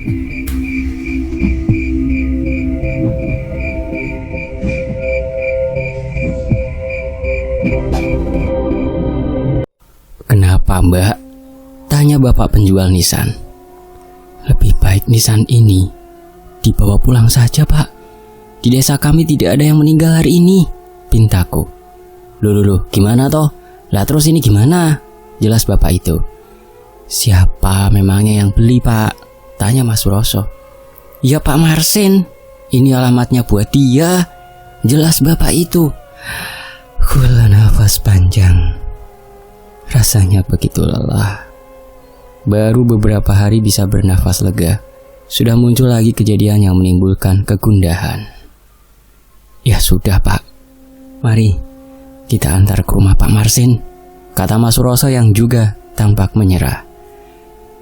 "Kenapa, Mbak?" tanya bapak penjual nisan. "Lebih baik nisan ini dibawa pulang saja, Pak. Di desa kami tidak ada yang meninggal hari ini," pintaku. Loh, gimana toh? Lah terus ini gimana?" jelas bapak itu. "Siapa memangnya yang beli, Pak?" tanya Mas Suroso. "Ya Pak Marsin, ini alamatnya buat dia," jelas bapak itu. Hela nafas panjang. Rasanya begitu lelah. Baru beberapa hari bisa bernafas lega, sudah muncul lagi kejadian yang menimbulkan kegundahan. "Ya sudah, Pak, mari kita antar ke rumah Pak Marsin," kata Mas Suroso yang juga tampak menyerah.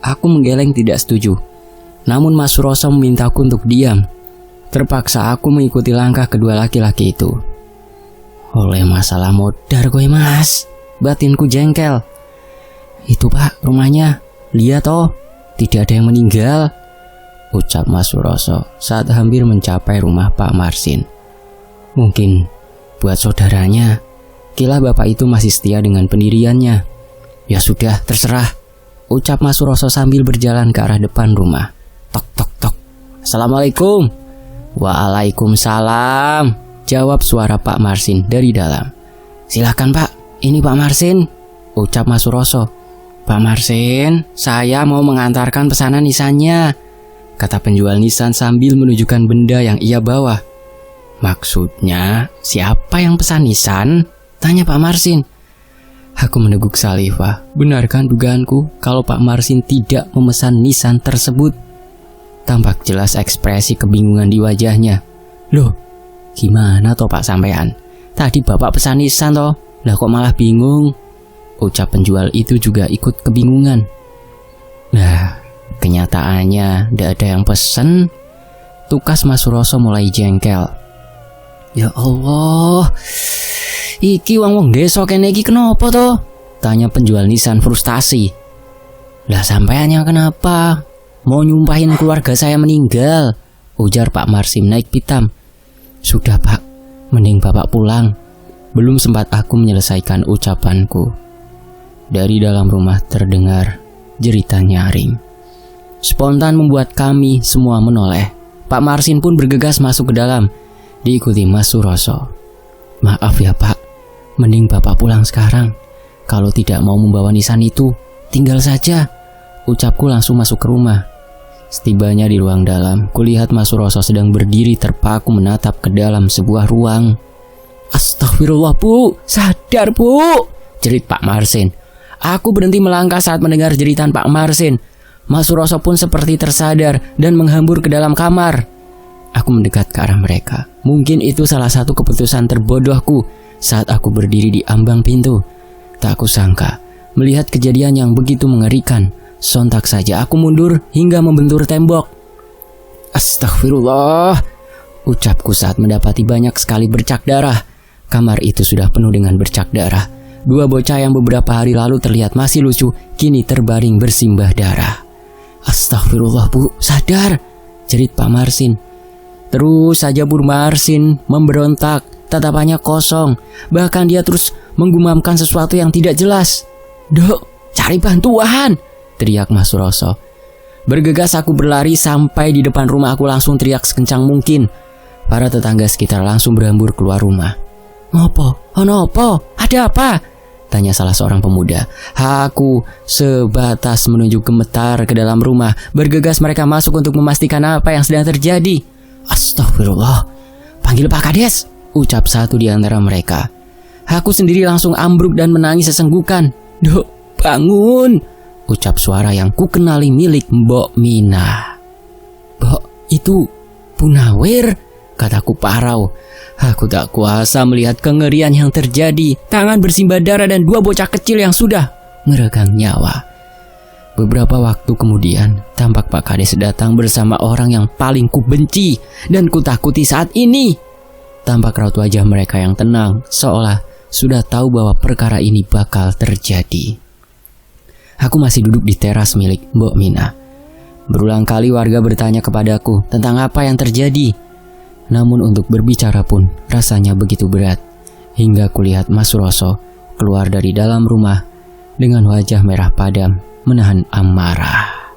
Aku menggeleng tidak setuju, namun Mas Suroso memintaku untuk diam. Terpaksa aku mengikuti langkah kedua laki-laki itu. "Oleh masalah modar gue, Mas," batinku jengkel. "Itu Pak rumahnya, lihat toh, tidak ada yang meninggal," ucap Mas Suroso saat hampir mencapai rumah Pak Marsin. Mungkin buat saudaranya, kila bapak itu masih setia dengan pendiriannya. "Ya sudah, terserah," ucap Mas Suroso sambil berjalan ke arah depan rumah. Tok tok tok. "Assalamualaikum." "Waalaikumsalam," jawab suara Pak Marsin dari dalam. "Silakan Pak, ini Pak Marsin," ucap Mas Suroso. "Pak Marsin, saya mau mengantarkan pesanan nisannya," kata penjual nisan sambil menunjukkan benda yang ia bawa. "Maksudnya siapa yang pesan nisan?" tanya Pak Marsin. Aku meneguk salivah. Benarkan dugaanku kalau Pak Marsin tidak memesan nisan tersebut? Tampak jelas ekspresi kebingungan di wajahnya. "Loh, gimana toh Pak sampean? Tadi Bapak pesan nisan toh, lah kok malah bingung?" ucap penjual itu juga ikut kebingungan. Nah, kenyataannya tidak ada yang pesen. Tukas Mas Suroso mulai jengkel. "Ya Allah, iki wong desa kene iki kenapa toh?" tanya penjual nisan frustasi. "Lah sampeannya kenapa? Mau nyumpahin keluarga saya meninggal?" ujar Pak Marsin naik pitam. "Sudah Pak, mending Bapak pulang." Belum sempat aku menyelesaikan ucapanku, dari dalam rumah terdengar jeritan nyaring. Spontan membuat kami semua menoleh. Pak Marsin pun bergegas masuk ke dalam, diikuti Mas Suroso. "Maaf ya Pak, mending Bapak pulang sekarang. Kalau tidak mau membawa nisan itu, tinggal saja," ucapku langsung masuk ke rumah. Setibanya di ruang dalam, kulihat Mas Suroso sedang berdiri terpaku menatap ke dalam sebuah ruang. "Astagfirullah Bu, sadar Bu," jerit Pak Marsin. Aku berhenti melangkah saat mendengar jeritan Pak Marsin. Mas Suroso pun seperti tersadar dan menghambur ke dalam kamar. Aku mendekat ke arah mereka. Mungkin itu salah satu keputusan terbodohku saat aku berdiri di ambang pintu. Tak kusangka, melihat kejadian yang begitu mengerikan, sontak saja aku mundur hingga membentur tembok. "Astagfirullah," ucapku saat mendapati banyak sekali bercak darah. Kamar itu sudah penuh dengan bercak darah. Dua bocah yang beberapa hari lalu terlihat masih lucu, kini terbaring bersimbah darah. "Astagfirullah Bu, sadar," jerit Pak Marsin. Terus saja Bu Marsin memberontak, tatapannya kosong. Bahkan dia terus menggumamkan sesuatu yang tidak jelas. "Dok, cari bantuan," teriak Mas Suroso. Bergegas aku berlari sampai di depan rumah. Aku langsung teriak sekencang mungkin. Para tetangga sekitar langsung berhambur keluar rumah. "Ngopo? Onopo? Ada apa?" tanya salah seorang pemuda. Aku sebatas menunjuk gemetar ke dalam rumah. Bergegas mereka masuk untuk memastikan apa yang sedang terjadi. "Astagfirullah, panggil Pak Kades," ucap satu di antara mereka. Aku sendiri langsung ambruk dan menangis sesenggukan. "Dok, bangun," ucap suara yang kukenali milik Mbok Mina. "Mbok, itu Bu Nawir," kataku parau. Aku tak kuasa melihat kengerian yang terjadi. Tangan bersimbah darah dan dua bocah kecil yang sudah meregang nyawa. Beberapa waktu kemudian, tampak Pak Kades datang bersama orang yang paling kubenci dan kutakuti saat ini. Tampak raut wajah mereka yang tenang, seolah sudah tahu bahwa perkara ini bakal terjadi. Aku masih duduk di teras milik Mbok Mina. Berulang kali warga bertanya kepadaku tentang apa yang terjadi. Namun untuk berbicara pun rasanya begitu berat. Hingga kulihat Mas Suroso keluar dari dalam rumah dengan wajah merah padam menahan amarah.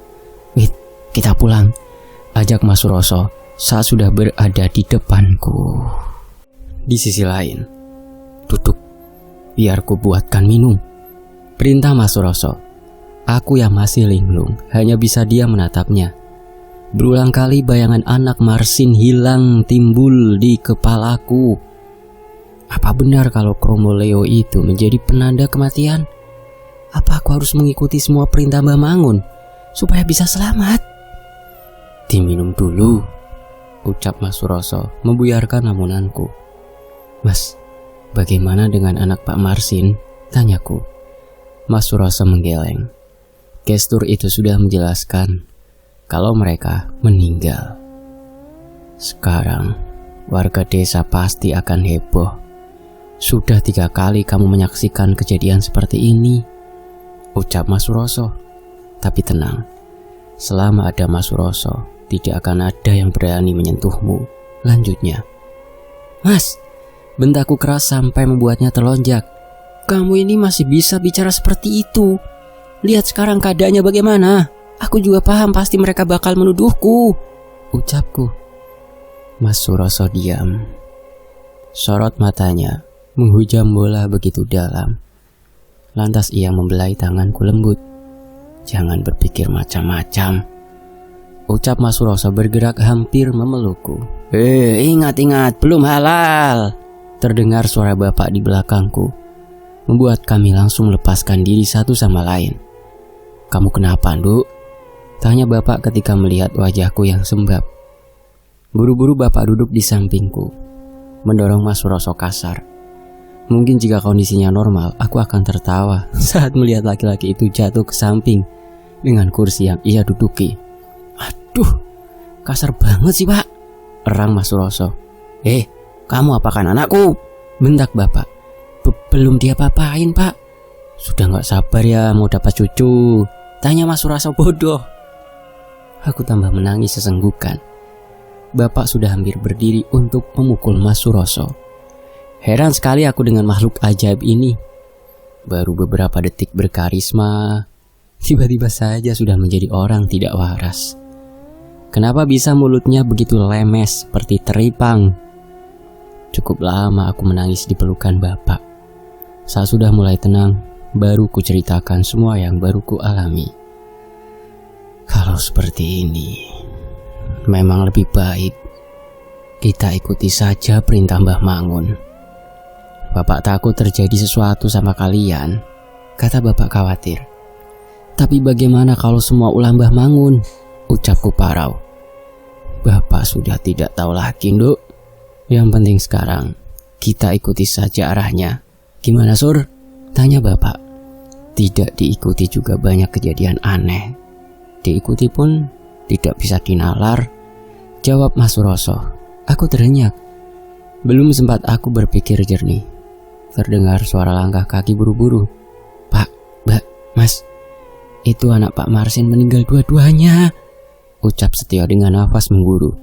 "Wit, kita pulang," ajak Mas Suroso saat sudah berada di depanku. Di sisi lain, "Duduk, biar ku buatkan minum," perintah Mas Suroso. Aku yang masih linglung hanya bisa diam menatapnya. Berulang kali bayangan anak Marsin hilang timbul di kepalaku. Apa benar kalau Kromo Leo itu menjadi penanda kematian? Apa aku harus mengikuti semua perintah Mbah Mangun supaya bisa selamat? "Diminum dulu," ucap Mas Suroso membuyarkan lamunanku. "Mas, bagaimana dengan anak Pak Marsin?" tanyaku. Mas Suroso menggeleng. Gestur itu sudah menjelaskan kalau mereka meninggal. "Sekarang warga desa pasti akan heboh. Sudah 3 kali kamu menyaksikan kejadian seperti ini," ucap Mas Suroso. "Tapi tenang, selama ada Mas Suroso, tidak akan ada yang berani menyentuhmu," lanjutnya. "Mas," bentakku keras sampai membuatnya terlonjak. "Kamu ini masih bisa bicara seperti itu? Lihat sekarang keadaannya bagaimana. Aku juga paham pasti mereka bakal menuduhku," ucapku. Mas Suroso diam. Sorot matanya menghujam bola begitu dalam. Lantas ia membelai tanganku lembut. "Jangan berpikir macam-macam," ucap Mas Suroso bergerak hampir memelukku. Ingat, belum halal," terdengar suara bapak di belakangku, membuat kami langsung melepaskan diri satu sama lain. "Kamu kenapa, Nduk?" tanya bapak ketika melihat wajahku yang sembab. Buru-buru bapak duduk di sampingku, mendorong Mas Suroso kasar. Mungkin jika kondisinya normal, aku akan tertawa saat melihat laki-laki itu jatuh ke samping dengan kursi yang ia duduki. "Aduh, kasar banget sih, Pak," erang Mas Suroso. Kamu apakan anakku?" bentak bapak. Belum dia papain, Pak." "Sudah gak sabar ya mau dapat cucu?" tanya Mas Suroso bodoh. Aku tambah menangis sesenggukan. Bapak sudah hampir berdiri untuk memukul Mas Suroso. Heran sekali aku dengan makhluk ajaib ini. Baru beberapa detik berkarisma, tiba-tiba saja sudah menjadi orang tidak waras. Kenapa bisa mulutnya begitu lemes seperti teripang? Cukup lama aku menangis di pelukan bapak. Saat sudah mulai tenang, baru ku ceritakan semua yang baru ku alami. Kalau seperti ini, memang lebih baik kita ikuti saja perintah Mbah Mangun. Bapak takut terjadi sesuatu sama kalian, kata bapak khawatir. Tapi bagaimana kalau semua ulah Mbah Mangun? Ucapku parau. Bapak sudah tidak tahu lagi, Nduk. Yang penting sekarang kita ikuti saja arahnya. Gimana, Sur? Tanya bapak. Tidak diikuti juga banyak kejadian aneh. Diikuti pun tidak bisa dinalar, jawab Mas Suroso. Aku terenyak. Belum sempat aku berpikir jernih, terdengar suara langkah kaki buru-buru. Pak, Mbak, Mas, itu anak Pak Marsin meninggal dua-duanya, ucap Setio dengan nafas mengguru.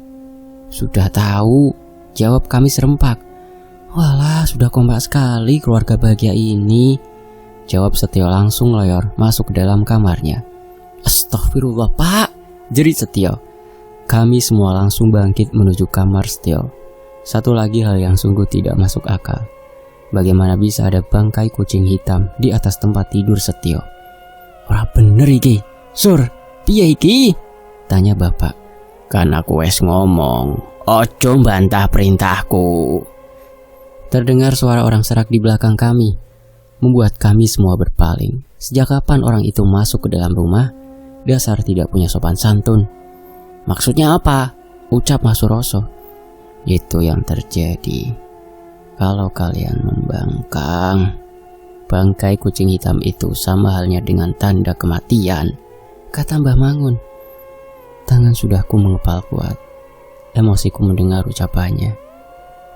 Sudah tahu, jawab kami serempak. Walah, sudah kompak sekali keluarga bahagia ini, jawab Setio langsung loyor masuk ke dalam kamarnya. Astagfirullah, Pak, jerit Setio. Kami semua langsung bangkit menuju kamar Setio. Satu lagi hal yang sungguh tidak masuk akal. Bagaimana bisa ada bangkai kucing hitam di atas tempat tidur Setio? Ora bener iki. Sur, piye iki? Tanya bapak. Kan aku wes ngomong, ojo bantah perintahku. Terdengar suara orang serak di belakang kami, membuat kami semua berpaling. Sejak kapan orang itu masuk ke dalam rumah? Dasar tidak punya sopan santun. Maksudnya apa? Ucap Mas Suroso. Itu yang terjadi kalau kalian membangkang. Bangkai kucing hitam itu sama halnya dengan tanda kematian, kata Mbah Mangun. Tangan sudah ku mengepal kuat. Emosiku mendengar ucapannya.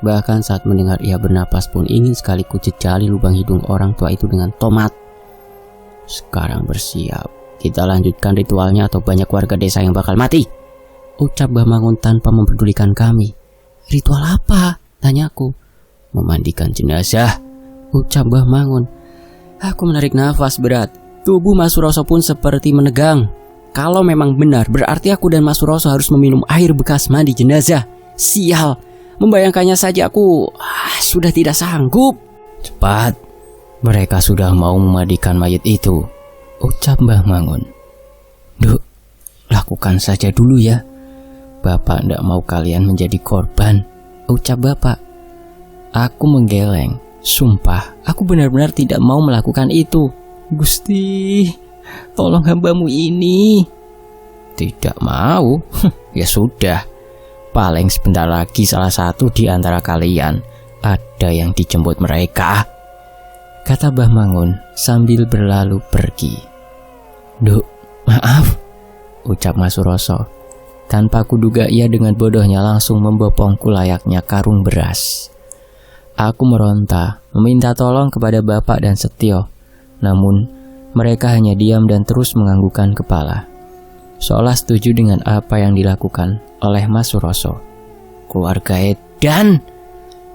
Bahkan saat mendengar ia bernapas pun ingin sekali ku jejali lubang hidung orang tua itu dengan tomat. Sekarang bersiap, kita lanjutkan ritualnya atau banyak warga desa yang bakal mati, ucap Mbah Mangun tanpa mempedulikan kami. Ritual apa? Tanyaku. Memandikan jenazah, ucap Mbah Mangun. Aku menarik nafas berat. Tubuh Mas Suroso pun seperti menegang. Kalau memang benar, berarti aku dan Mas Suroso harus meminum air bekas mandi jenazah. Sial, membayangkannya saja aku sudah tidak sanggup. Cepat, mereka sudah mau memandikan mayat itu, ucap Mbah Mangun. Duk, lakukan saja dulu ya. Bapak tidak mau kalian menjadi korban, ucap Bapak. Aku menggeleng. Sumpah, aku benar-benar tidak mau melakukan itu. Gusti, tolong hambamu ini. Tidak mau? Ya sudah. Paling sebentar lagi salah satu di antara kalian ada yang dijemput mereka, kata Mbah Mangun sambil berlalu pergi. Duk, maaf, ucap Mas Suroso. Tanpa kuduga ia dengan bodohnya langsung membopongku layaknya karung beras. Aku meronta, meminta tolong kepada Bapak dan Setio. Namun, mereka hanya diam dan terus menganggukkan kepala, seolah setuju dengan apa yang dilakukan oleh Mas Suroso. Keluarga edan,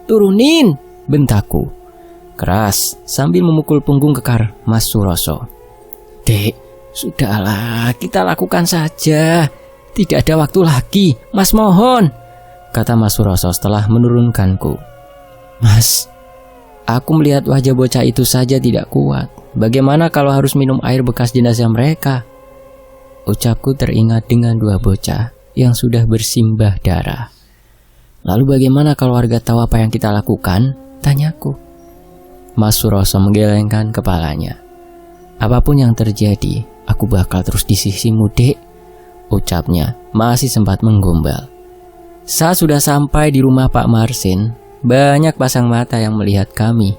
turunin, bentakku keras sambil memukul punggung kekar Mas Suroso. Dek, sudahlah, kita lakukan saja. Tidak ada waktu lagi, Mas mohon, kata Mas Suroso setelah menurunkanku. Mas, aku melihat wajah bocah itu saja tidak kuat. Bagaimana kalau harus minum air bekas jenazah mereka? Ucapku teringat dengan dua bocah yang sudah bersimbah darah. Lalu bagaimana kalau warga tahu apa yang kita lakukan? Tanyaku. Mas Suroso menggelengkan kepalanya. Apapun yang terjadi, aku bakal terus di sisimu, Dek, ucapnya masih sempat menggombal. Saat sudah sampai di rumah Pak Marsin, banyak pasang mata yang melihat kami.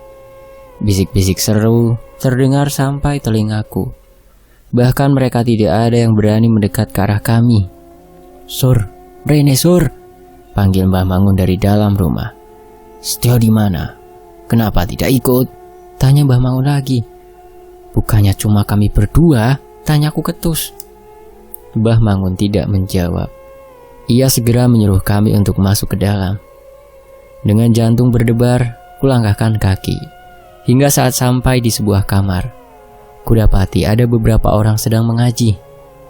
Bisik-bisik seru terdengar sampai telingaku. Bahkan mereka tidak ada yang berani mendekat ke arah kami. Sur, Rene Sur, panggil Mbah Mangun dari dalam rumah. Setio di mana? Kenapa tidak ikut? Tanya Mbah Mangun lagi. Bukannya cuma kami berdua? Tanyaku ketus. Mbah Mangun tidak menjawab. Ia segera menyuruh kami untuk masuk ke dalam. Dengan jantung berdebar, kulangkahkan kaki. Hingga saat sampai di sebuah kamar, kudapati ada beberapa orang sedang mengaji.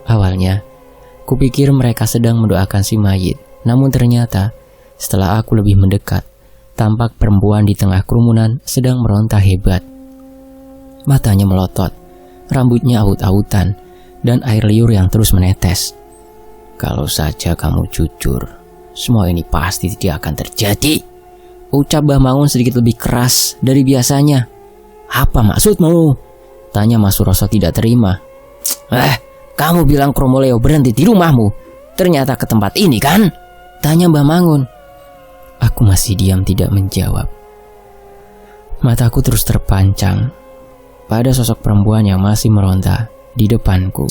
Awalnya, kupikir mereka sedang mendoakan si mayit. Namun ternyata, setelah aku lebih mendekat, tampak perempuan di tengah kerumunan sedang meronta hebat. Matanya melotot, rambutnya aut-autan, dan air liur yang terus menetes. Kalau saja kamu jujur, semua ini pasti tidak akan terjadi, ucap Mbah Mangun sedikit lebih keras dari biasanya. Apa maksudmu? Tanya Mas Suroso tidak terima. Kamu bilang Kromoleo berhenti di rumahmu, ternyata ke tempat ini kan? Tanya Mbah Mangun. Aku masih diam tidak menjawab. Mataku terus terpancang pada sosok perempuan yang masih meronta di depanku.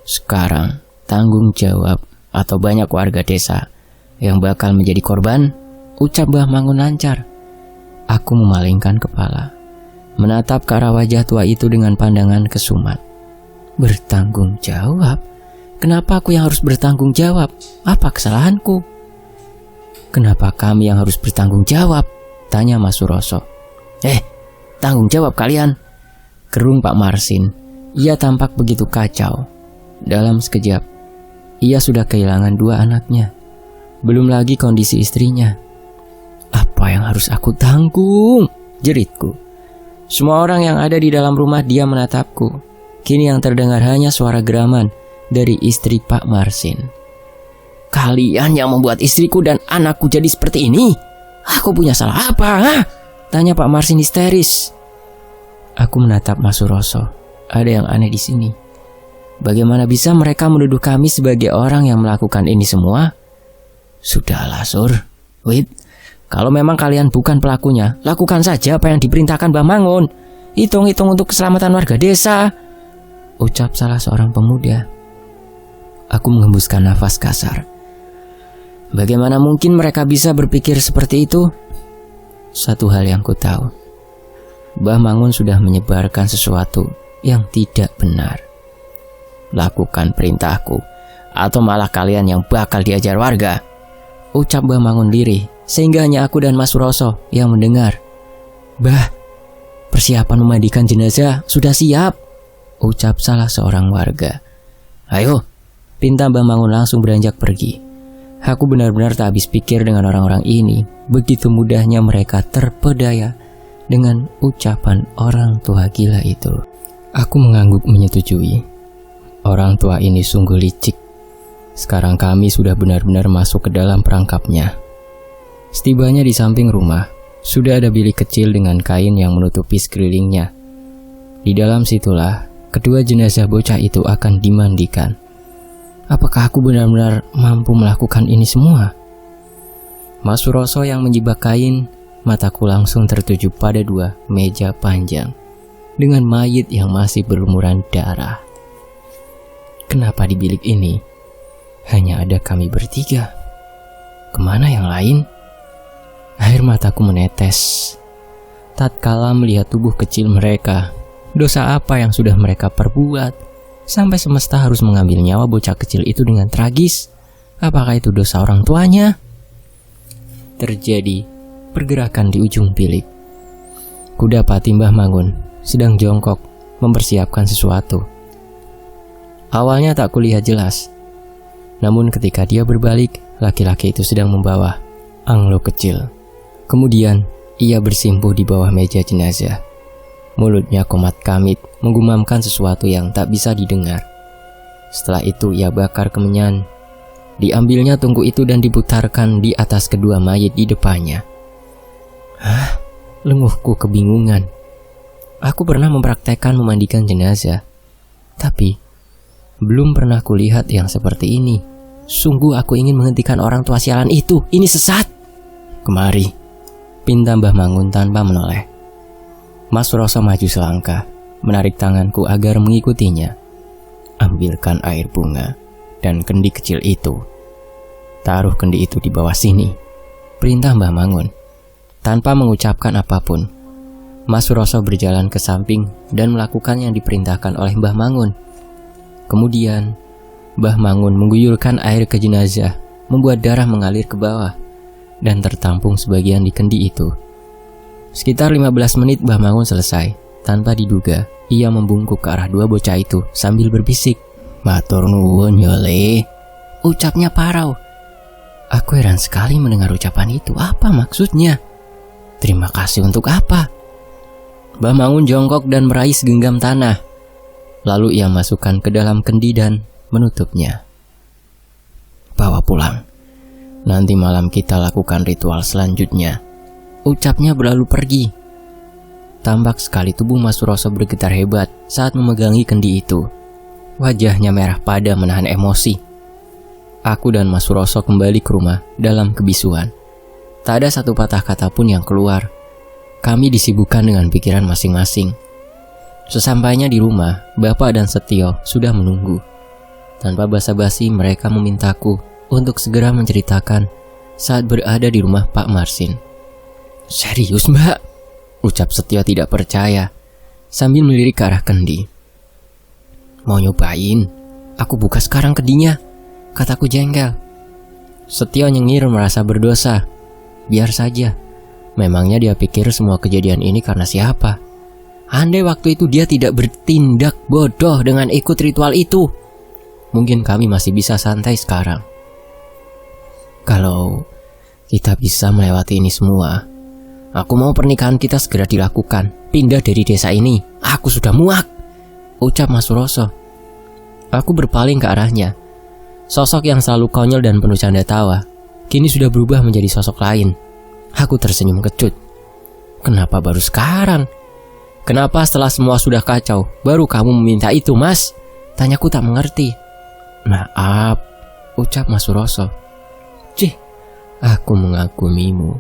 Sekarang tanggung jawab atau banyak warga desa yang bakal menjadi korban, ucap Mbah Mangun lancar. Aku memalingkan kepala, menatap ke arah wajah tua itu dengan pandangan kesumat. Bertanggung jawab? Kenapa aku yang harus bertanggung jawab? Apa kesalahanku? Kenapa kami yang harus bertanggung jawab? Tanya Mas Suroso. Tanggung jawab kalian, gerung Pak Marsin. Ia tampak begitu kacau. Dalam sekejap, ia sudah kehilangan dua anaknya. Belum lagi kondisi istrinya. Apa yang harus aku tanggung? Jeritku. Semua orang yang ada di dalam rumah diam menatapku. Kini yang terdengar hanya suara geraman dari istri Pak Marsin. Kalian yang membuat istriku dan anakku jadi seperti ini? Aku punya salah apa? Tanya Pak Marsin histeris. Aku menatap Mas Suroso. Ada yang aneh di sini. Bagaimana bisa mereka menuduh kami sebagai orang yang melakukan ini semua? Sudahlah, Sur. Wait. Kalau memang kalian bukan pelakunya, lakukan saja apa yang diperintahkan Mbah Mangun. Hitung-hitung untuk keselamatan warga desa, ucap salah seorang pemuda. Aku menghembuskan nafas kasar. Bagaimana mungkin mereka bisa berpikir seperti itu? Satu hal yang ku tahu, Mbah Mangun sudah menyebarkan sesuatu yang tidak benar. lakukan perintahku, atau malah kalian yang bakal diajar warga, ucap Mbah Mangun lirih, sehingga hanya aku dan Mas Suroso yang mendengar. Bah, persiapan memandikan jenazah sudah siap, ucap salah seorang warga. Ayo, pinta Mbah Mangun langsung beranjak pergi. Aku benar-benar tak habis pikir dengan orang-orang ini. Begitu mudahnya mereka terpedaya dengan ucapan orang tua gila itu. Aku mengangguk menyetujui. Orang tua ini sungguh licik. Sekarang kami sudah benar-benar masuk ke dalam perangkapnya. Setibanya di samping rumah, sudah ada bilik kecil dengan kain yang menutupi sekelilingnya. Di dalam situlah kedua jenazah bocah itu akan dimandikan. Apakah aku benar-benar mampu melakukan ini semua? Mas Suroso yang menjibak kain, mataku langsung tertuju pada dua meja panjang dengan mayit yang masih berlumuran darah. Kenapa di bilik ini hanya ada kami bertiga? Kemana yang lain? Air mataku menetes tatkala melihat tubuh kecil mereka. Dosa apa yang sudah mereka perbuat sampai semesta harus mengambil nyawa bocah kecil itu dengan tragis? Apakah itu dosa orang tuanya? Terjadi pergerakan di ujung bilik. Kudapati Mbah Mangun sedang jongkok mempersiapkan sesuatu. Awalnya tak kulihat jelas. Namun ketika dia berbalik, laki-laki itu sedang membawa anglo kecil. Kemudian ia bersimpuh di bawah meja jenazah. Mulutnya komat kamit menggumamkan sesuatu yang tak bisa didengar. Setelah itu ia bakar kemenyan. Diambilnya tungku itu dan diputarkan di atas kedua mayit di depannya. Lenguhku kebingungan. Aku pernah mempraktekkan memandikan jenazah, tapi belum pernah kulihat yang seperti ini. Sungguh aku ingin menghentikan orang tua sialan itu. Ini sesat. Kemari, pinta Mbah Mangun tanpa menoleh. Mas Suroso maju selangkah, menarik tanganku agar mengikutinya. Ambilkan air bunga dan kendi kecil itu. Taruh kendi itu di bawah sini, perintah Mbah Mangun. Tanpa mengucapkan apapun, Mas Suroso berjalan ke samping dan melakukan yang diperintahkan oleh Mbah Mangun. Kemudian, Mbah Mangun mengguyurkan air ke jenazah, membuat darah mengalir ke bawah dan tertampung sebagian di kendi itu. Sekitar 15 menit Mbah Mangun selesai. Tanpa diduga, ia membungkuk ke arah dua bocah itu sambil berbisik. Matur nuwun ya Le, ucapnya parau. Aku heran sekali mendengar ucapan itu. Apa maksudnya? Terima kasih untuk apa? Mbah Mangun jongkok dan meraih segenggam tanah. Lalu ia masukkan ke dalam kendi dan menutupnya. Bawa pulang. Nanti malam kita lakukan ritual selanjutnya, ucapnya berlalu pergi. Tampak sekali tubuh Mas Suroso bergetar hebat saat memegangi kendi itu. Wajahnya merah pada menahan emosi. Aku dan Mas Suroso kembali ke rumah dalam kebisuan. Tak ada satu patah kata pun yang keluar. Kami disibukkan dengan pikiran masing-masing. Sesampainya di rumah, Bapak dan Setio sudah menunggu. Tanpa basa-basi mereka memintaku untuk segera menceritakan saat berada di rumah Pak Marsin. Serius Mbak? Ucap Setio tidak percaya sambil melirik ke arah kendi. Mau nyobain? Aku buka sekarang kendinya, kataku jengkel. Setio nyengir merasa berdosa. Biar saja. Memangnya dia pikir semua kejadian ini karena siapa? Andai waktu itu dia tidak bertindak bodoh dengan ikut ritual itu, mungkin kami masih bisa santai sekarang. Kalau kita bisa melewati ini semua, aku mau pernikahan kita segera dilakukan. Pindah dari desa ini. Aku sudah muak, ucap Mas Suroso. Aku berpaling ke arahnya. Sosok yang selalu konyol dan penuh canda tawa kini sudah berubah menjadi sosok lain. Aku tersenyum kecut. Kenapa baru sekarang? Kenapa setelah semua sudah kacau baru kamu meminta itu, Mas? Tanyaku tak mengerti. Maaf, ucap Mas Suroso. Cih, aku mengagumimu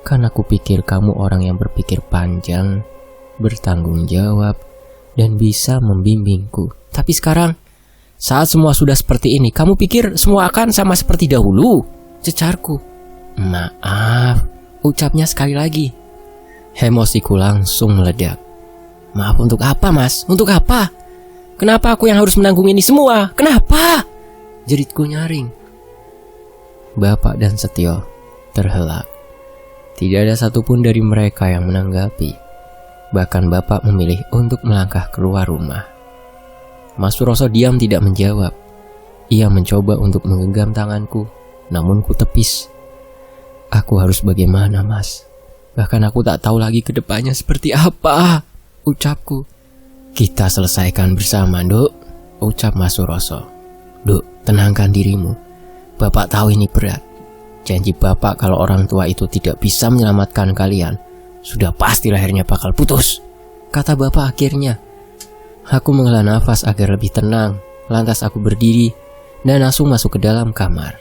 karena aku pikir kamu orang yang berpikir panjang, bertanggung jawab, dan bisa membimbingku. Tapi sekarang, saat semua sudah seperti ini, kamu pikir semua akan sama seperti dahulu? Cecarku. Maaf, ucapnya sekali lagi. Emosiku langsung meledak. Maaf untuk apa, Mas? Untuk apa? Kenapa aku yang harus menanggung ini semua? Kenapa? Jeritku nyaring. Bapak dan Setio terhelak. Tidak ada satupun dari mereka yang menanggapi. Bahkan bapak memilih untuk melangkah keluar rumah. Mas Suroso diam tidak menjawab. Ia mencoba untuk menggenggam tanganku, namun ku tepis. Aku harus bagaimana, Mas? Bahkan aku tak tahu lagi ke depannya seperti apa, ucapku. Kita selesaikan bersama, Duk, ucap Mas Suroso. Duk, tenangkan dirimu. Bapak tahu ini berat. Janji Bapak kalau orang tua itu tidak bisa menyelamatkan kalian, sudah pasti lahirnya bakal putus, kata Bapak akhirnya. Aku menghela nafas agar lebih tenang. Lantas aku berdiri dan langsung masuk ke dalam kamar.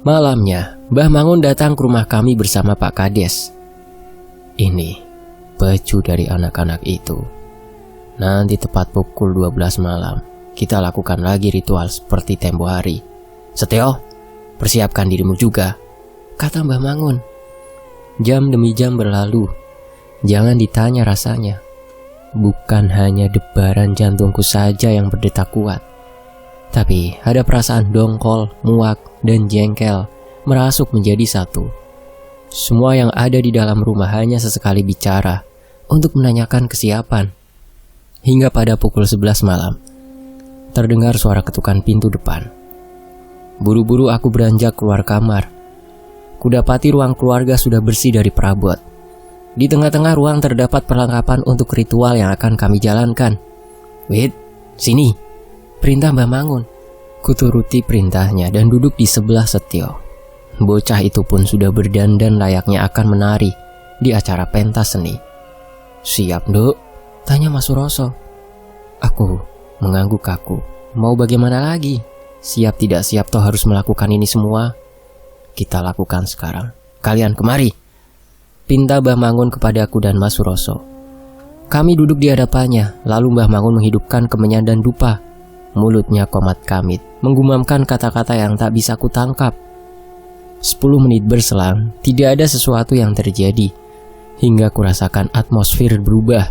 Malamnya, Mbah Mangun datang ke rumah kami bersama Pak Kades. Ini baju dari anak-anak itu. Nanti tepat pukul 12 malam, kita lakukan lagi ritual seperti tempo hari. Setio, persiapkan dirimu juga, kata Mbah Mangun. Jam demi jam berlalu. Jangan ditanya rasanya. Bukan hanya debaran jantungku saja yang berdetak kuat, tapi ada perasaan dongkol, muak, dan jengkel merasuk menjadi satu. Semua yang ada di dalam rumah hanya sesekali bicara untuk menanyakan kesiapan. Hingga pada pukul 11 malam, terdengar suara ketukan pintu depan. Buru-buru aku beranjak keluar kamar. Kudapati ruang keluarga sudah bersih dari perabot. Di tengah-tengah ruang terdapat perlengkapan untuk ritual yang akan kami jalankan. Wait, sini, perintah Mbah Mangun. Kuturuti perintahnya dan duduk di sebelah Setio. Bocah itu pun sudah berdandan layaknya akan menari di acara pentas seni. Siap, Duk? Tanya Mas Suroso. Aku mengangguk kaku. Mau bagaimana lagi? Siap tidak siap toh harus melakukan ini semua. Kita lakukan sekarang. Kalian kemari, pinta Mbah Mangun kepadaku dan Mas Suroso. Kami duduk di hadapannya, lalu Mbah Mangun menghidupkan kemenyan dan dupa. Mulutnya komat kamit, menggumamkan kata-kata yang tak bisa kutangkap. 10 menit berselang, tidak ada sesuatu yang terjadi, hingga kurasakan atmosfer berubah.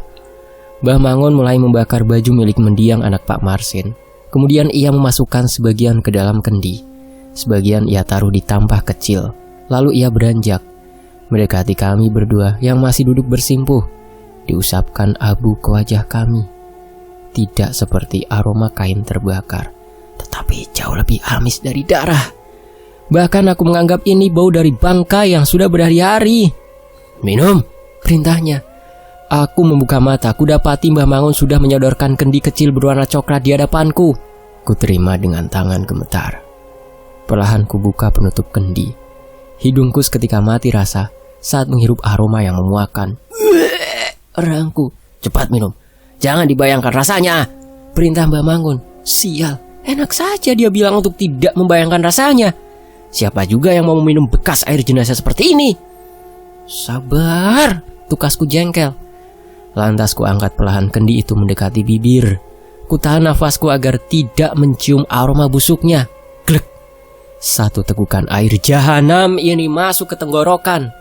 Mbah Mangun mulai membakar baju milik mendiang anak Pak Marsin. Kemudian ia memasukkan sebagian ke dalam kendi. Sebagian ia taruh di tampah kecil. Lalu ia beranjak mendekati kami berdua yang masih duduk bersimpuh. Diusapkan abu ke wajah kami. Tidak seperti aroma kain terbakar, tetapi jauh lebih amis dari darah. Bahkan aku menganggap ini bau dari bangkai yang sudah berhari-hari. Minum, perintahnya. Aku membuka mata, kudapati Mbah Mangun sudah menyodorkan kendi kecil berwarna coklat di hadapanku. Kuterima dengan tangan gemetar. Perlahan kubuka penutup kendi. Hidungku seketika mati rasa saat menghirup aroma yang memuakkan. Erangku, cepat minum. Jangan dibayangkan rasanya, perintah Mbah Mangun. Sial, enak saja dia bilang untuk tidak membayangkan rasanya. Siapa juga yang mau meminum bekas air jenazah seperti ini? Sabar, tukasku jengkel. Lantas ku angkat perlahan kendi itu mendekati bibir. Ku tahan nafasku agar tidak mencium aroma busuknya. Glek. Satu tegukan air jahanam ini masuk ke tenggorokan.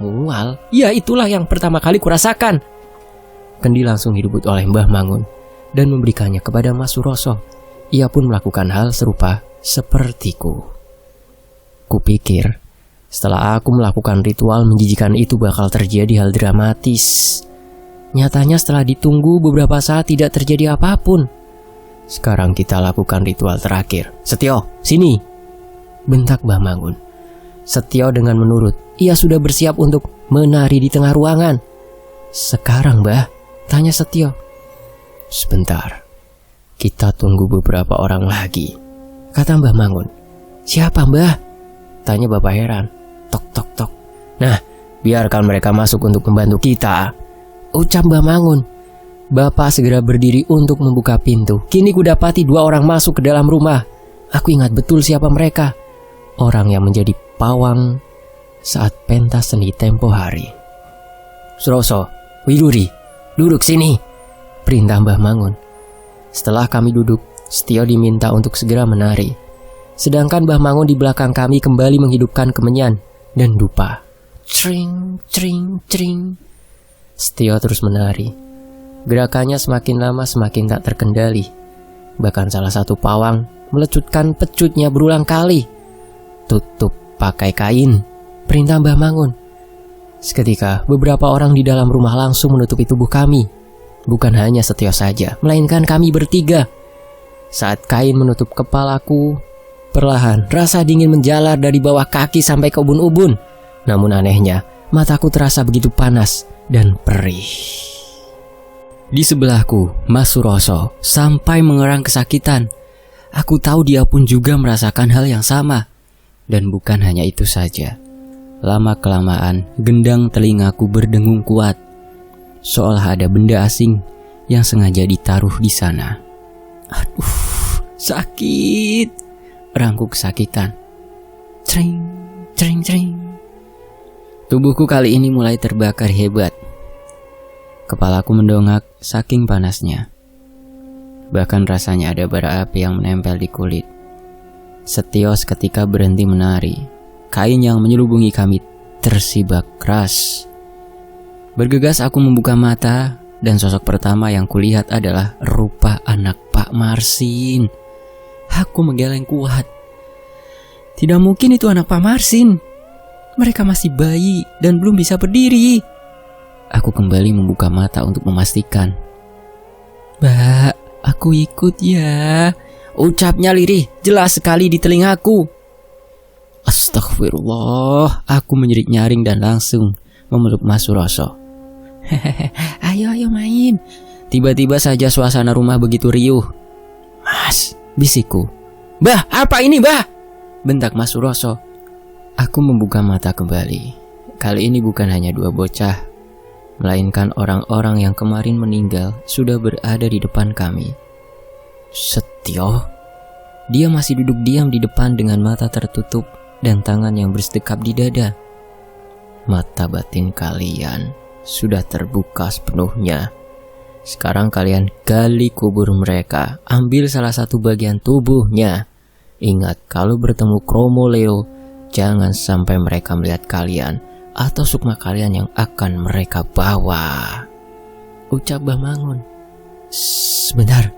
Mual, ya itulah yang pertama kali kurasakan. Kendi langsung direbut oleh Mbah Mangun dan memberikannya kepada Mas Suroso. Ia pun melakukan hal serupa sepertiku. Kupikir, setelah aku melakukan ritual menjijikan itu bakal terjadi hal dramatis. Nyatanya setelah ditunggu beberapa saat tidak terjadi apapun. Sekarang kita lakukan ritual terakhir. Setio, sini, bentak Mbah Mangun. Setio dengan menurut. Ia sudah bersiap untuk menari di tengah ruangan. Sekarang, Mbah? Tanya Setio. Sebentar, kita tunggu beberapa orang lagi, kata Mbah Mangun. Siapa, Mbah? Tanya Bapak heran. Tok tok tok. Nah, biarkan mereka masuk untuk membantu kita, ucap Mbah Mangun. Bapak segera berdiri untuk membuka pintu. Kini kudapati 2 orang masuk ke dalam rumah. Aku ingat betul siapa mereka. Orang yang menjadi pawang saat pentas seni tempo hari. Suroso, Widuri, duduk sini, perintah Mbah Mangun. Setelah kami duduk, Setio diminta untuk segera menari. Sedangkan Mbah Mangun di belakang kami kembali menghidupkan kemenyan dan dupa. Cring, cring, cring. Setio terus menari. Gerakannya semakin lama semakin tak terkendali. Bahkan salah satu pawang melecutkan pecutnya berulang kali. "Tutup pakai kain," perintah Mbah Mangun. Seketika beberapa orang di dalam rumah langsung menutupi tubuh kami. Bukan hanya Setio saja, melainkan kami bertiga. Saat kain menutup kepalaku, perlahan rasa dingin menjalar dari bawah kaki sampai ke ubun-ubun. Namun anehnya, mataku terasa begitu panas dan perih. Di sebelahku, Mas Suroso sampai mengerang kesakitan. Aku tahu dia pun juga merasakan hal yang sama. Dan bukan hanya itu saja. Lama-kelamaan, gendang telingaku berdengung kuat. Seolah ada benda asing yang sengaja ditaruh di sana. "Aduh, sakit!" erangku kesakitan. Cering, cering, cering. Tubuhku kali ini mulai terbakar hebat. Kepalaku mendongak saking panasnya. Bahkan rasanya ada bara api yang menempel di kulit. Setio seketika berhenti menari. Kain yang menyelubungi kami tersibak keras. Bergegas aku membuka mata, dan sosok pertama yang kulihat adalah rupa anak Pak Marsin. Aku menggeleng kuat. Tidak mungkin itu anak Pak Marsin. Mereka masih bayi dan belum bisa berdiri. Aku kembali membuka mata untuk memastikan. "Mbak, aku ikut ya," ucapnya lirih, jelas sekali di telingaku. Astagfirullah, aku menjerit nyaring dan langsung memeluk Mas Suroso. Ayo main." Tiba-tiba saja suasana rumah begitu riuh. "Mas," bisikku. "Mbah, apa ini, Mbah?" bentak Mas Suroso. Aku membuka mata kembali. Kali ini bukan hanya dua bocah, melainkan orang-orang yang kemarin meninggal sudah berada di depan kami. Setio, dia masih duduk diam di depan dengan mata tertutup dan tangan yang bersedekap di dada. Mata batin kalian sudah terbuka sepenuhnya. Sekarang kalian gali kubur mereka, ambil salah satu bagian tubuhnya. Ingat, kalau bertemu Kromo Leo, jangan sampai mereka melihat kalian atau sukma kalian yang akan mereka bawa, ucap Mbah Mangun. Sebentar,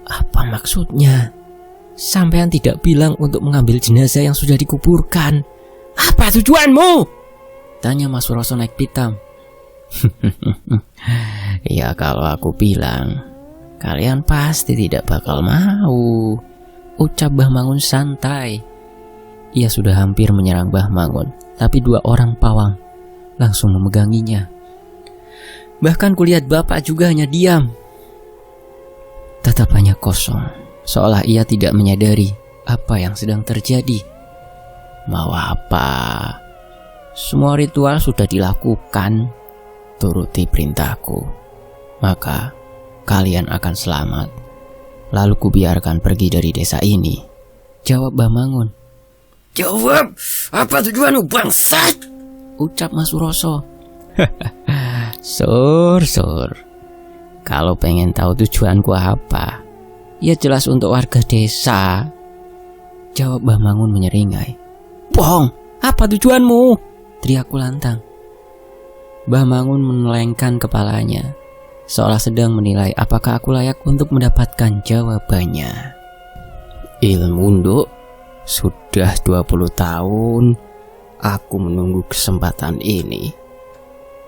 apa maksudnya? Sampean tidak bilang untuk mengambil jenazah yang sudah dikuburkan. Apa tujuanmu? Tanya Mas Suroso naik pitam. Ya kalau aku bilang, kalian pasti tidak bakal mau, ucap Mbah Mangun santai. Ia sudah hampir menyerang Mbah Mangun, tapi dua orang pawang langsung memeganginya. Bahkan kulihat bapak juga hanya diam. Tatapannya kosong, seolah ia tidak menyadari apa yang sedang terjadi. Mau apa? Semua ritual sudah dilakukan. Turuti perintahku, maka kalian akan selamat. Lalu kubiarkan pergi dari desa ini, jawab Mbah Mangun. Jawab, apa tujuanmu bangsat? Ucap Mas Suroso. Sur. Kalau pengen tahu tujuanku apa, ya jelas untuk warga desa, jawab Mbah Mangun menyeringai. Bohong, apa tujuanmu? Teriakku lantang. Mbah Mangun menelengkan kepalanya, seolah sedang menilai apakah aku layak untuk mendapatkan jawabannya. Ilmu, Nduk. Sudah 20 tahun aku menunggu kesempatan ini.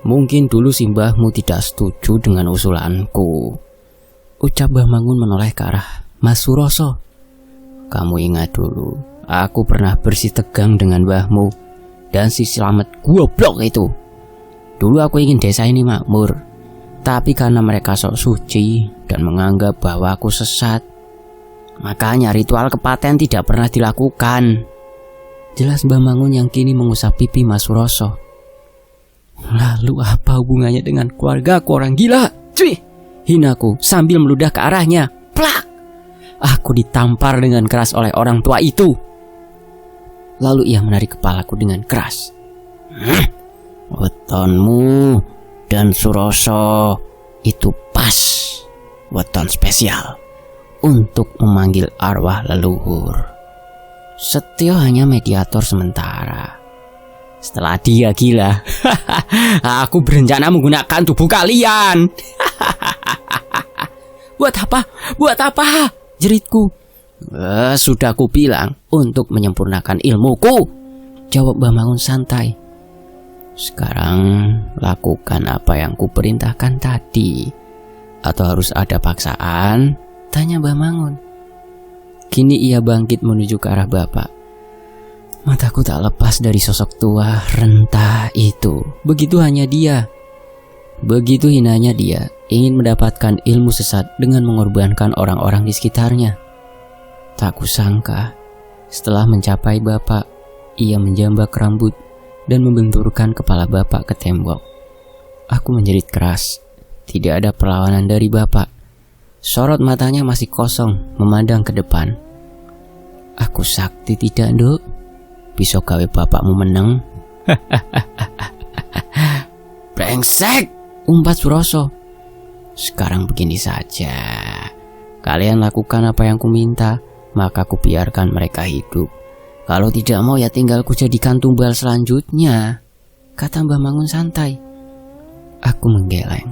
Mungkin dulu si mbahmu tidak setuju dengan usulanku, ucap Mbah Mangun menoleh ke arah Mas Suroso. Kamu ingat dulu, aku pernah bersih tegang dengan mbahmu dan si Slamet goblok itu. Dulu aku ingin desa ini makmur, tapi karena mereka sok suci dan menganggap bahwa aku sesat, makanya ritual kepaten tidak pernah dilakukan. Jelas Mbah Mangun yang kini mengusap pipi Mas Suroso. Lalu apa hubungannya dengan keluargaku orang gila? Cuy, hinaku sambil meludah ke arahnya. Plak! Aku ditampar dengan keras oleh orang tua itu. Lalu ia menarik kepalaku dengan keras. Wetonmu dan Suroso itu pas weton spesial untuk memanggil arwah leluhur. Setio hanya mediator sementara. Setelah dia gila, aku berencana menggunakan tubuh kalian. Buat apa? Buat apa? Jeritku. Sudah ku bilang untuk menyempurnakan ilmuku, jawab Mbah Mangun santai. Sekarang lakukan apa yang ku perintahkan tadi. Atau harus ada paksaan? Tanya Mbah Mangun. Kini ia bangkit menuju ke arah bapak. Mataku tak lepas dari sosok tua rentah itu. Begitu hinanya dia ingin mendapatkan ilmu sesat dengan mengorbankan orang-orang di sekitarnya. Tak kusangka, setelah mencapai bapak, ia menjambak rambut dan membenturkan kepala bapak ke tembok. Aku menjerit keras. Tidak ada perlawanan dari bapak. Sorot matanya masih kosong, memandang ke depan. Aku sakti tidak, Nduk? Bisa gawe bapakmu menang? Brengsek! Umpat Suroso. Sekarang begini saja. Kalian lakukan apa yang ku minta, maka ku biarkan mereka hidup. Kalau tidak mau ya tinggal ku jadikan tumbal selanjutnya, kata Mbah Mangun santai. Aku menggeleng.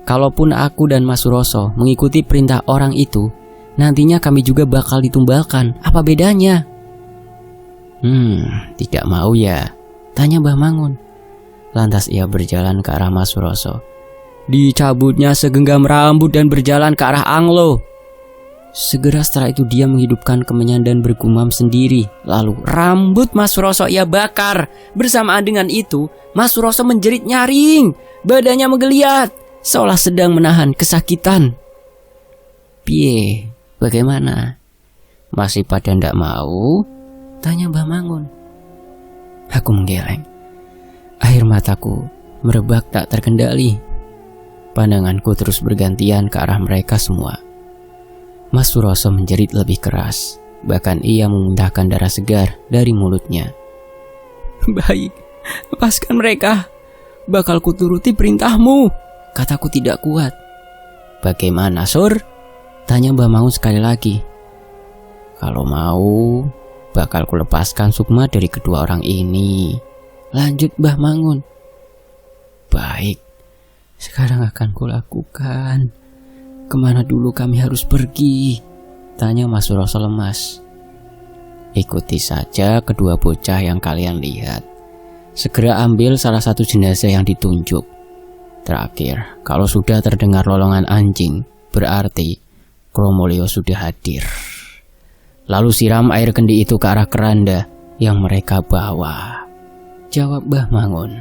Kalaupun aku dan Mas Suroso mengikuti perintah orang itu, nantinya kami juga bakal ditumbalkan. Apa bedanya? Tidak mau ya? Tanya Mbah Mangun. Lantas ia berjalan ke arah Mas Suroso. Dicabutnya segenggam rambut dan berjalan ke arah Anglo. Segera setelah itu dia menghidupkan kemenyan dan bergumam sendiri. Lalu rambut Mas Suroso ia bakar. Bersamaan dengan itu, Mas Suroso menjerit nyaring. Badannya menggeliat, seolah sedang menahan kesakitan. Piye, bagaimana? Masih pada ndak mau? Tanya Mbah Mangun. Aku menggeleng. Air mataku merebak tak terkendali. Pandanganku terus bergantian ke arah mereka semua. Mas Suroso menjerit lebih keras. Bahkan ia memuntahkan darah segar dari mulutnya. Baik, lepaskan mereka. Bakal kuturuti perintahmu, kataku tidak kuat. Bagaimana, Sur? Tanya Mbah Mangun sekali lagi. Kalau mau, bakal kulepaskan Sukma dari kedua orang ini, lanjut Mbah Mangun. Baik, sekarang akan kulakukan. Kemana dulu kami harus pergi? Tanya Mas Suroso lemas. Ikuti saja kedua bocah yang kalian lihat. Segera ambil salah satu jenazah yang ditunjuk. Terakhir, kalau sudah terdengar lolongan anjing, berarti Kromolio sudah hadir. Lalu siram air kendi itu ke arah keranda yang mereka bawa, jawab Mbah Mangun.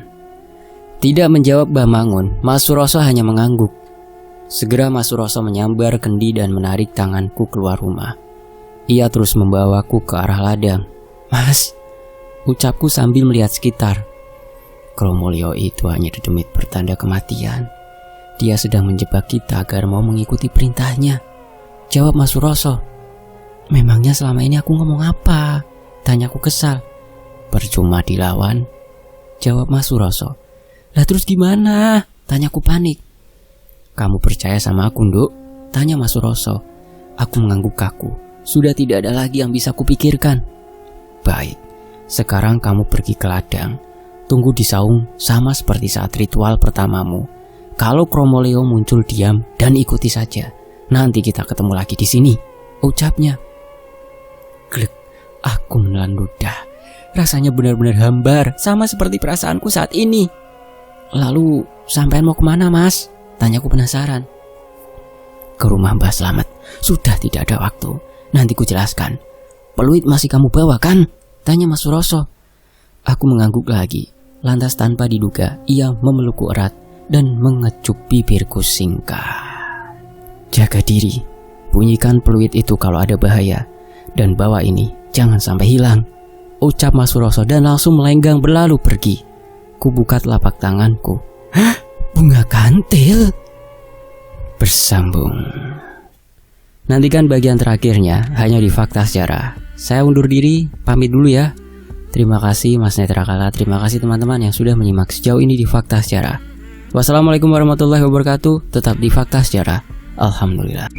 Tidak menjawab Mbah Mangun, Mas Suroso hanya mengangguk. Segera Mas Suroso menyambar kendi dan menarik tanganku keluar rumah. Ia terus membawaku ke arah ladang. Mas, ucapku sambil melihat sekitar. Kromolio itu hanya dedemit pertanda kematian. Dia sedang menjebak kita agar mau mengikuti perintahnya, jawab Mas Suroso. Memangnya selama ini aku ngomong apa? Tanyaku kesal. Percuma dilawan, jawab Mas Suroso. Lah terus gimana? Tanyaku panik. Kamu percaya sama aku, Nduk? Tanya Mas Suroso. Aku mengangguk kaku. Sudah tidak ada lagi yang bisa kupikirkan. Baik, sekarang kamu pergi ke ladang. Tunggu di saung sama seperti saat ritual pertamamu. Kalau Kromolio muncul diam dan ikuti saja. Nanti kita ketemu lagi di sini, ucapnya. Glek, aku menelan ludah. Rasanya benar-benar hambar, sama seperti perasaanku saat ini. Lalu, sampean mau kemana, Mas? Tanyaku penasaran. Ke rumah Mbah Slamet. Sudah tidak ada waktu. Nanti ku jelaskan. Peluit masih kamu bawa kan? Tanya Mas Suroso. Aku mengangguk lagi. Lantas tanpa diduga, ia memelukku erat dan mengecup bibirku singkat. Jaga diri. Bunyikan peluit itu kalau ada bahaya. Dan bawa ini jangan sampai hilang, ucap Mas Suroso dan langsung melenggang berlalu pergi. Ku buka telapak tanganku. Hah? Bunga kantil? Bersambung. Nantikan bagian terakhirnya hanya di Fakta Sejarah. Saya undur diri, pamit dulu ya. Terima kasih Mas Netra Kala, terima kasih teman-teman yang sudah menyimak sejauh ini di Fakta Sejarah. Wassalamualaikum warahmatullahi wabarakatuh. Tetap di Fakta Sejarah. Alhamdulillah.